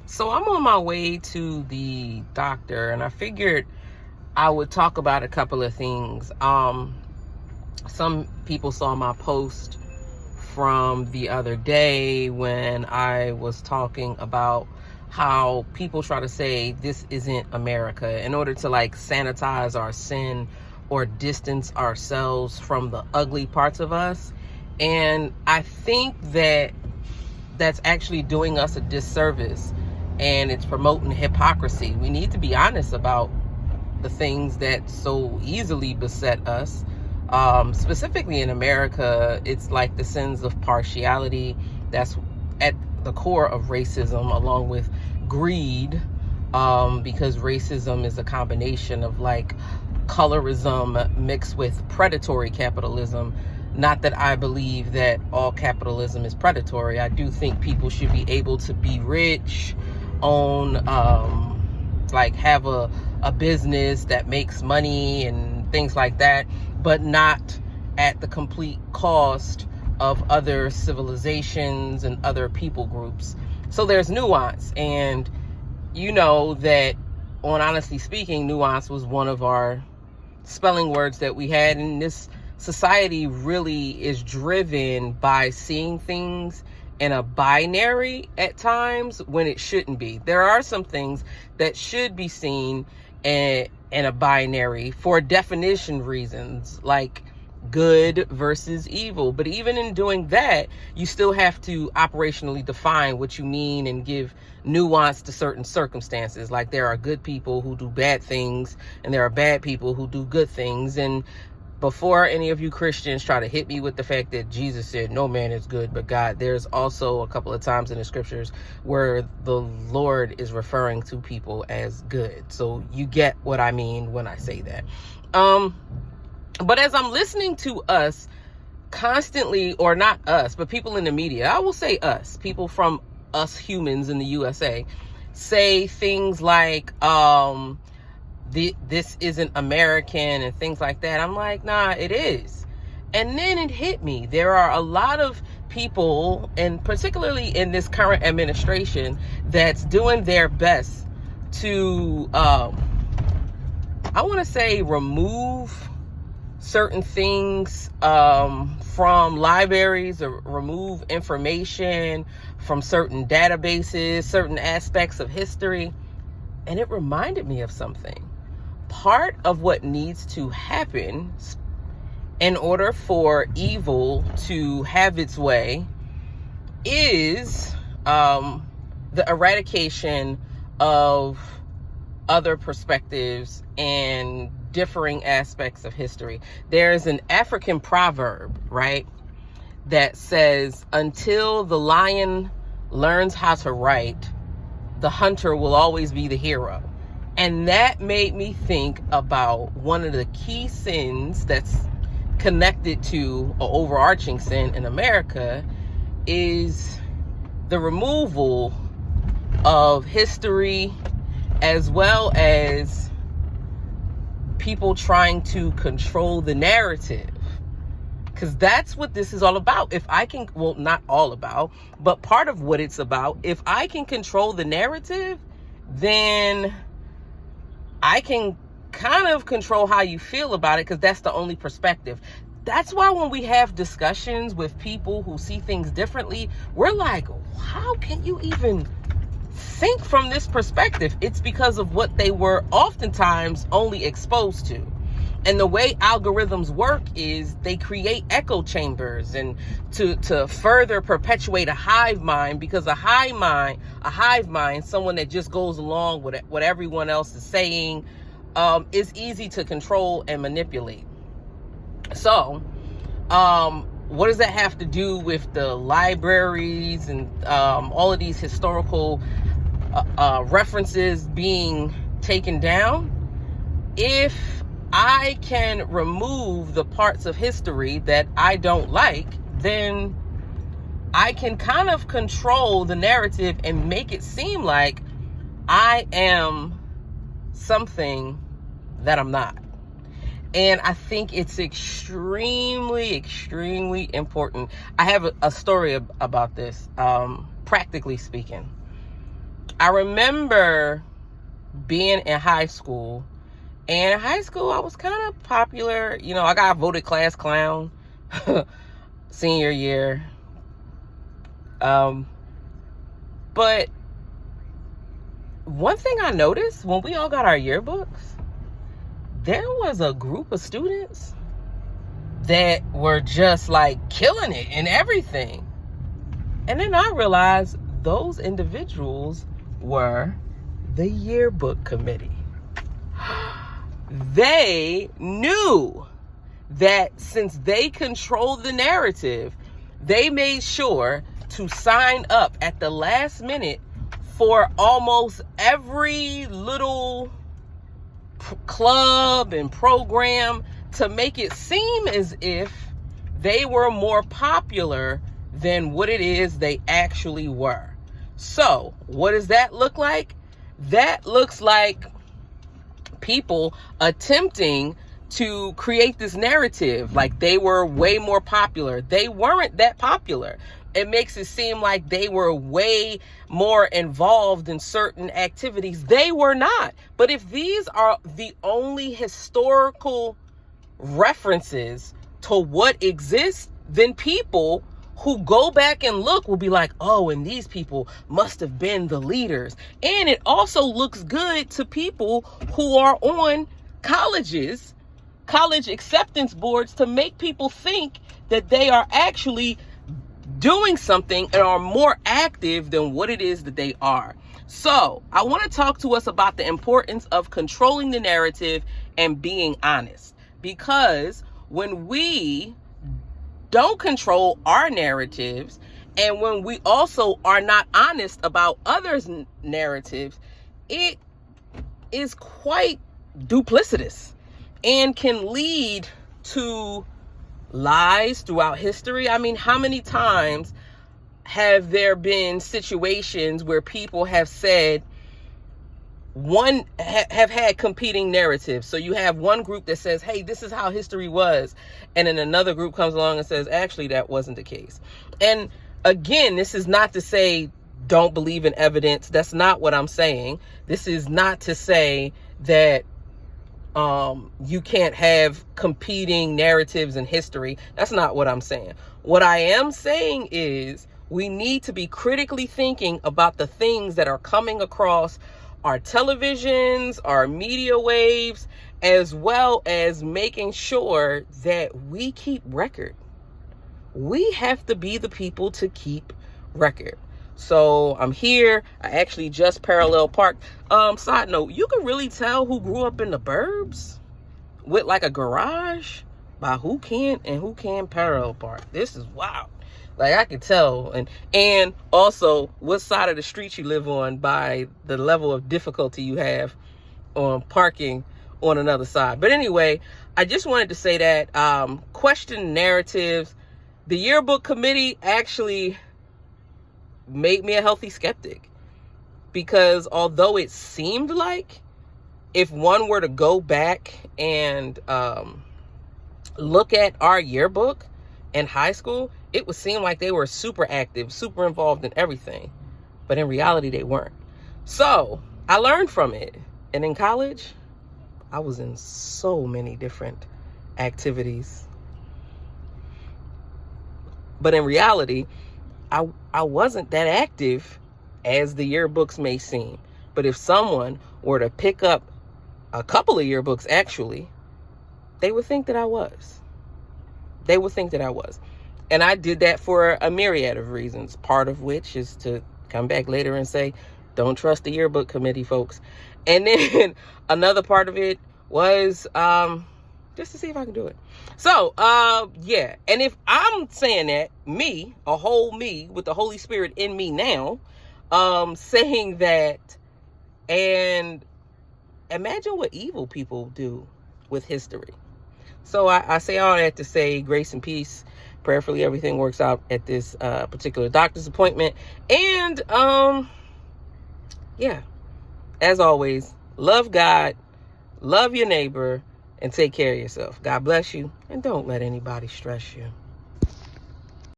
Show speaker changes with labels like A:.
A: So I'm on my way to the doctor, and I figured I would talk about a couple of things. Some people saw my post from the other day when I was talking about how people try to say this isn't America in order to sanitize our sin or distance ourselves from the ugly parts of us. And I think that that's actually doing us a disservice, and it's promoting hypocrisy. We need to be honest about the things that so easily beset us. Specifically in America, it's like the sins of partiality. That's at the core of racism, along with greed, because racism is a combination of colorism mixed with predatory capitalism. Not that I believe that all capitalism is predatory. I do think people should be able to be rich, own, have a business that makes money and things like that, but not at the complete cost of other civilizations and other people groups. So there's nuance, and you know that on Honestly Speaking, nuance was one of our spelling words that we had. In this society really is driven by seeing things in a binary at times when it shouldn't be. There are some things that should be seen in a binary for definition reasons, like good versus evil. But even in doing that, you still have to operationally define what you mean and give nuance to certain circumstances. Like there are good people who do bad things, and there are bad people who do good things. And before any of you Christians try to hit me with the fact that Jesus said no man is good but God, there's also a couple of times in the scriptures where the Lord is referring to people as good. So you get what I mean when I say that. But as I'm listening to us constantly, or not us, but people in the media, I will say us, people from us humans in the USA, say things like, this isn't American and things like that. I'm like, nah, it is. And then it hit me. There are a lot of people, and particularly in this current administration, that's doing their best to, I want to say, remove certain things from libraries, or remove information from certain databases, certain aspects of history. And it reminded me of something. Part of what needs to happen in order for evil to have its way is the eradication of other perspectives and differing aspects of history. There's an African proverb, right, that says, until the lion learns how to write, the hunter will always be the hero. And that made me think about one of the key sins that's connected to an overarching sin in America is the removal of history, as well as people trying to control the narrative. Because that's what this is all about. If I can, well, not all about, but part of what it's about, if I can control the narrative, then I can kind of control how you feel about it, because that's the only perspective. That's why when we have discussions with people who see things differently, we're like, how can you even think from this perspective? It's because of what they were oftentimes only exposed to. And the way algorithms work is they create echo chambers, and to further perpetuate a hive mind, because a hive mind, someone that just goes along with what everyone else is saying, is easy to control and manipulate. So, what does that have to do with the libraries and all of these historical references being taken down? If I can remove the parts of history that I don't like, then I can kind of control the narrative and make it seem like I am something that I'm not. And I think it's extremely, extremely important. I have a story about this, practically speaking. I remember being in high school, and in high school I was kind of popular. You know, I got voted class clown senior year. But one thing I noticed when we all got our yearbooks, there was a group of students that were just like killing it and everything. And then I realized those individuals were the yearbook committee. They knew that since they controlled the narrative, they made sure to sign up at the last minute for almost every little club and program to make it seem as if they were more popular than what it is they actually were. So, what does that look like? That looks like people attempting to create this narrative like they were way more popular. They weren't that popular. It makes it seem like they were way more involved in certain activities. They were not. But if these are the only historical references to what exists, then people who go back and look will be like, oh, and these people must have been the leaders. And it also looks good to people who are on colleges, college acceptance boards, to make people think that they are actually doing something and are more active than what it is that they are. So I want to talk to us about the importance of controlling the narrative and being honest, because when we don't control our narratives, and when we also are not honest about others' narratives, it is quite duplicitous and can lead to lies throughout history. I mean, how many times have there been situations where people have said have had competing narratives? So you have one group that says, hey, this is how history was, and then another group comes along and says, actually, that wasn't the case. And again, this is not to say don't believe in evidence. That's not what I'm saying. This is not to say that you can't have competing narratives in history. That's not what I'm saying. What I am saying is we need to be critically thinking about the things that are coming across our televisions, our media waves, as well as making sure that we keep record. We have to be the people to keep record. So I'm here. I actually just parallel parked. Side note, you can really tell who grew up in the burbs with like a garage by who can and who can parallel park. This is wild. Like, I can tell. And also what side of the street you live on by the level of difficulty you have on parking on another side. But anyway, I just wanted to say that question narratives. The yearbook committee actually made me a healthy skeptic, because although it seemed like if one were to go back and look at our yearbook in high school, it would seem like they were super active, super involved in everything. But in reality, they weren't. So I learned from it. And in college, I was in so many different activities. But in reality, I wasn't that active as the yearbooks may seem. But if someone were to pick up a couple of yearbooks, actually, they would think that I was. They would think that I was. And I did that for a myriad of reasons, part of which is to come back later and say, don't trust the yearbook committee, folks. And then another part of it was just to see if I can do it. So, yeah. And if I'm saying that, me, a whole me with the Holy Spirit in me now, saying that, and imagine what evil people do with history. So I say all that to say grace and peace. Prayerfully, everything works out at this particular doctor's appointment. And, yeah, as always, love God, love your neighbor, and take care of yourself. God bless you, and don't let anybody stress you.